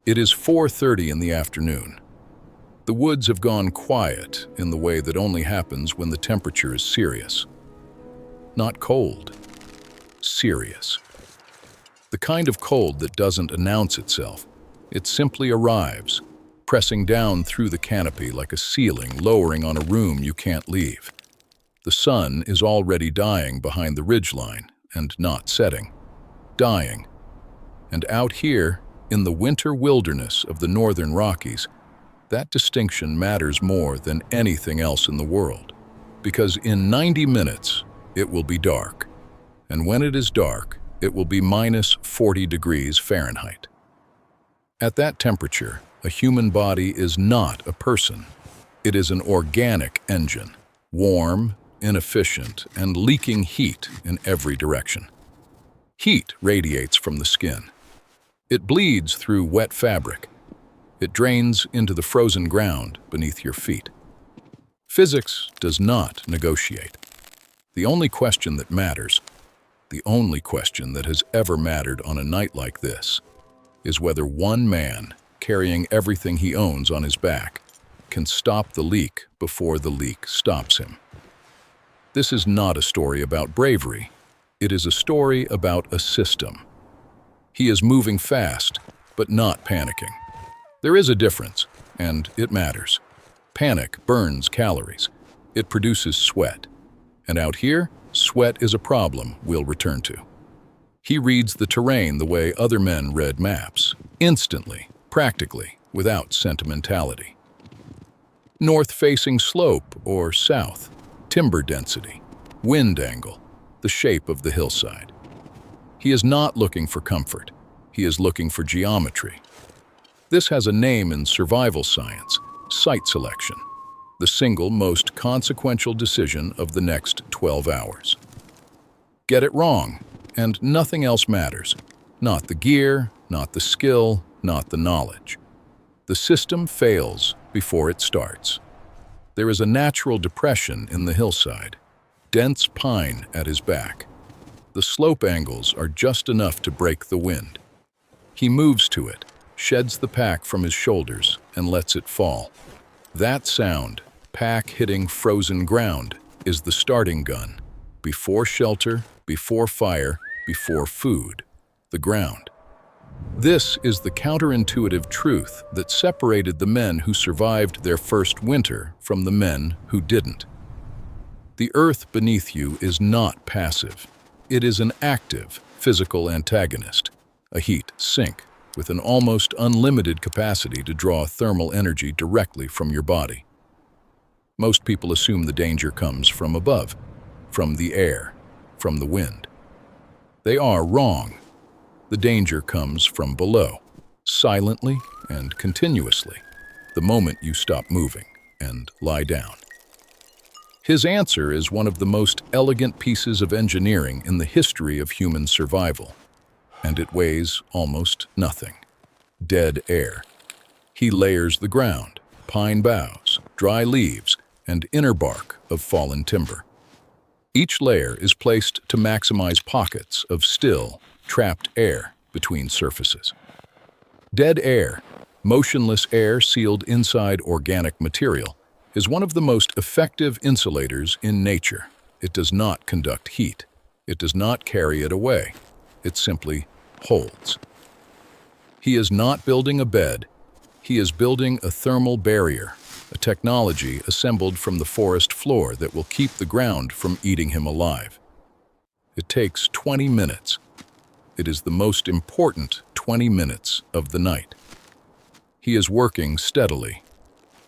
It is 4:30 in the afternoon. The woods have gone quiet in the way that only happens when the temperature is serious. Not cold, serious. The kind of cold that doesn't announce itself. It simply arrives, pressing down through the canopy like a ceiling, lowering on a room you can't leave. The sun is already dying behind the ridgeline, and not setting. Dying. And out here, in the winter wilderness of the northern Rockies, that distinction matters more than anything else in the world. Because in 90 minutes, it will be dark. And when it is dark, it will be minus 40 degrees Fahrenheit. At that temperature, a human body is not a person. It is an organic engine, warm, inefficient, and leaking heat in every direction. Heat radiates from the skin. It bleeds through wet fabric. It drains into the frozen ground beneath your feet. Physics does not negotiate. The only question that matters, the only question that has ever mattered on a night like this, is whether one man, carrying everything he owns on his back, can stop the leak before the leak stops him. This is not a story about bravery. It is a story about a system. He is moving fast, but not panicking. There is a difference, and it matters. Panic burns calories. It produces sweat. And out here, sweat is a problem we'll return to. He reads the terrain the way other men read maps, instantly, practically, without sentimentality. North-facing slope or south, timber density, wind angle, the shape of the hillside. He is not looking for comfort. He is looking for geometry. This has a name in survival science, site selection, the single most consequential decision of the next 12 hours. Get it wrong, and nothing else matters. Not the gear, not the skill, not the knowledge. The system fails before it starts. There is a natural depression in the hillside, dense pine at his back. The slope angles are just enough to break the wind. He moves to it, sheds the pack from his shoulders, and lets it fall. That sound, pack hitting frozen ground, is the starting gun. Before shelter, before fire, before food, the ground. This is the counterintuitive truth that separated the men who survived their first winter from the men who didn't. The earth beneath you is not passive. It is an active, physical antagonist, a heat sink with an almost unlimited capacity to draw thermal energy directly from your body. Most people assume the danger comes from above, from the air, from the wind. They are wrong. The danger comes from below, silently and continuously, the moment you stop moving and lie down. His answer is one of the most elegant pieces of engineering in the history of human survival, and it weighs almost nothing. Dead air. He layers the ground, pine boughs, dry leaves, and inner bark of fallen timber. Each layer is placed to maximize pockets of still, trapped air between surfaces. Dead air, motionless air sealed inside organic material, is one of the most effective insulators in nature. It does not conduct heat. It does not carry it away. It simply holds. He is not building a bed. He is building a thermal barrier, a technology assembled from the forest floor that will keep the ground from eating him alive. It takes 20 minutes. It is the most important 20 minutes of the night. He is working steadily.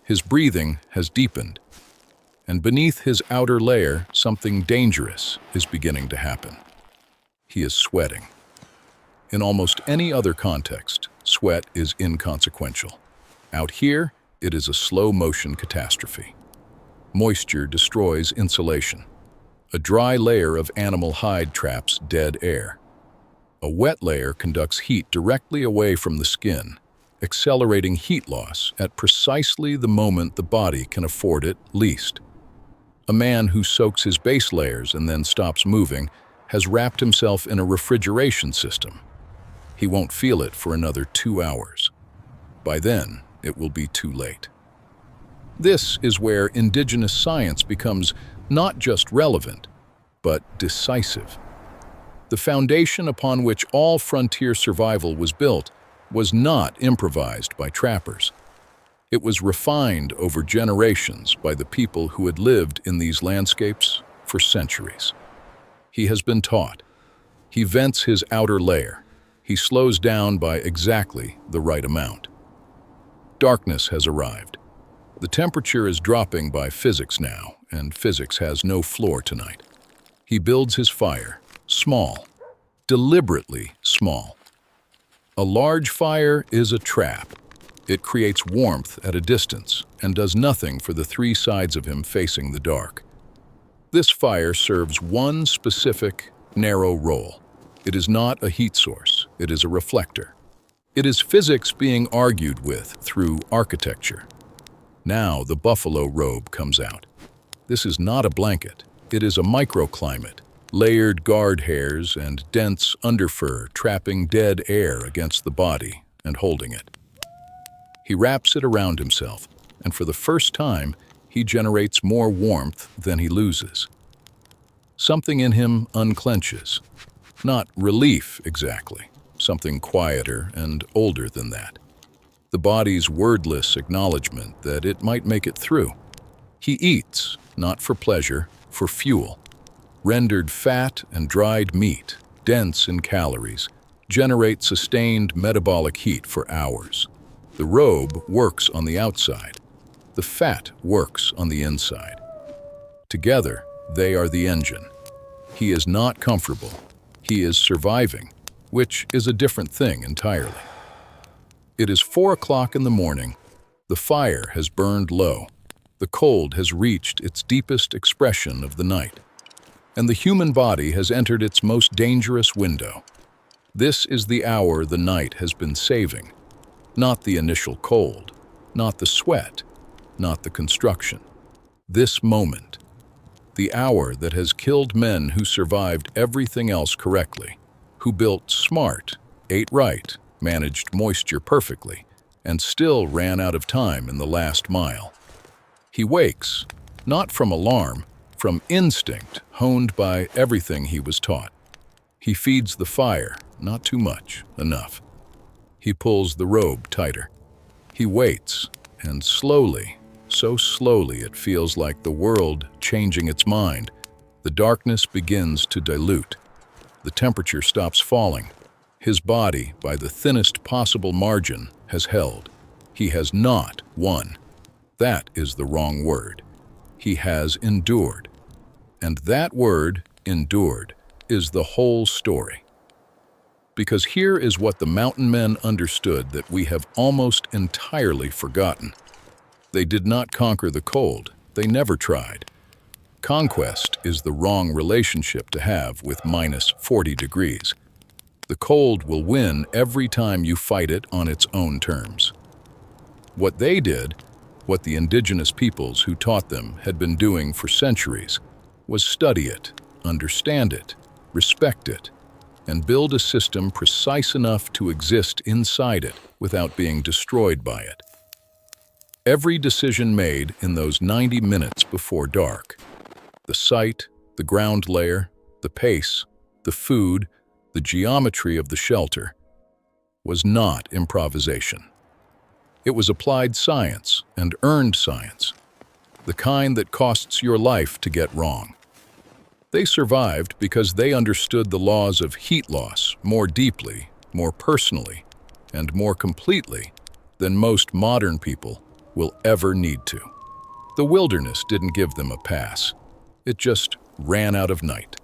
His breathing has deepened, and beneath his outer layer, something dangerous is beginning to happen. He is sweating. In almost any other context, sweat is inconsequential. Out here, it is a slow-motion catastrophe. Moisture destroys insulation. A dry layer of animal hide traps dead air. A wet layer conducts heat directly away from the skin, accelerating heat loss at precisely the moment the body can afford it least. A man who soaks his base layers and then stops moving has wrapped himself in a refrigeration system. He won't feel it for another 2 hours. By then, it will be too late. This is where indigenous science becomes not just relevant, but decisive. The foundation upon which all frontier survival was built was not improvised by trappers. It was refined over generations by the people who had lived in these landscapes for centuries. He has been taught. He vents his outer layer. He slows down by exactly the right amount. Darkness has arrived. The temperature is dropping by physics now, and physics has no floor tonight. He builds his fire, small, deliberately small. A large fire is a trap. It creates warmth at a distance and does nothing for the three sides of him facing the dark. This fire serves one specific, narrow role. It is not a heat source. It is a reflector. It is physics being argued with through architecture. Now the buffalo robe comes out. This is not a blanket. It is a microclimate, layered guard hairs and dense underfur trapping dead air against the body and holding it. He wraps it around himself, and for the first time, he generates more warmth than he loses. Something in him unclenches. Not relief exactly, something quieter and older than that. The body's wordless acknowledgement that it might make it through. He eats, not for pleasure, for fuel. Rendered fat and dried meat, dense in calories, generate sustained metabolic heat for hours. The robe works on the outside. The fat works on the inside. Together, they are the engine. He is not comfortable. He is surviving, which is a different thing entirely. It is 4 o'clock in the morning. The fire has burned low. The cold has reached its deepest expression of the night, and the human body has entered its most dangerous window. This is the hour the night has been saving. Not the initial cold, not the sweat, not the construction. This moment, the hour that has killed men who survived everything else correctly, who built smart, ate right, managed moisture perfectly, and still ran out of time in the last mile. He wakes, not from alarm, from instinct honed by everything he was taught. He feeds the fire, not too much, enough. He pulls the robe tighter. He waits, and slowly, so slowly it feels like the world changing its mind, the darkness begins to dilute. The temperature stops falling. His body, by the thinnest possible margin, has held. He has not won. That is the wrong word. He has endured. And that word, endured, is the whole story. Because here is what the mountain men understood that we have almost entirely forgotten. They did not conquer the cold. They never tried. Conquest is the wrong relationship to have with minus 40 degrees. The cold will win every time you fight it on its own terms. What they did, what the indigenous peoples who taught them had been doing for centuries, was study it, understand it, respect it, and build a system precise enough to exist inside it without being destroyed by it. Every decision made in those 90 minutes before dark, the site, the ground layer, the pace, the food, the geometry of the shelter, was not improvisation. It was applied science and earned science, the kind that costs your life to get wrong. They survived because they understood the laws of heat loss more deeply, more personally, and more completely than most modern people will ever need to. The wilderness didn't give them a pass. It just ran out of night.